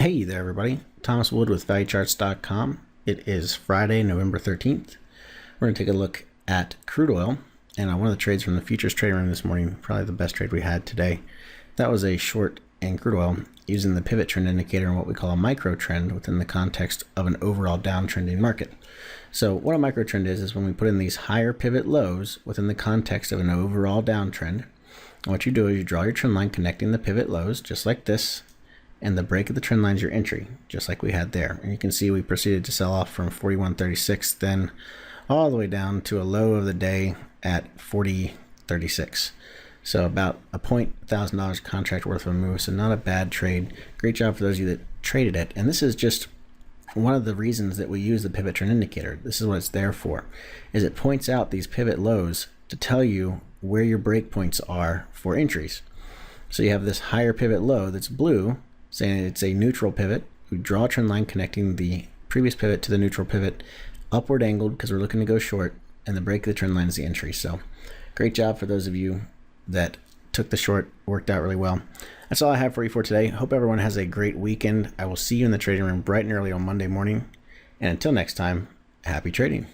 Hey there, everybody. Thomas Wood with ValueCharts.com. It is Friday, November 13th. We're going to take a look at crude oil. And on one of the trades from the futures trading room this morning, probably the best trade we had today, that was a short in crude oil using the pivot trend indicator and what we call a micro trend within the context of an overall downtrending market. So what a micro trend is when we put in these higher pivot lows within the context of an overall downtrend. And what you do is you draw your trend line connecting the pivot lows just like this, and the break of the trend line is your entry, just like we had there. And you can see we proceeded to sell off from 41.36, then all the way down to a low of the day at 40.36. So about a $1,000 contract worth of a move. So not a bad trade. Great job for those of you that traded it. And this is just one of the reasons that we use the pivot trend indicator. This is what it's there for, is it points out these pivot lows to tell you where your break points are for entries. So you have this higher pivot low that's blue, saying it's a neutral pivot. We draw a trend line connecting the previous pivot to the neutral pivot, upward angled because we're looking to go short, and the break of the trend line is the entry. So great job for those of you that took the short, worked out really well. That's all I have for you for today. Hope everyone has a great weekend. I will see you in the trading room bright and early on Monday morning. And until next time, happy trading.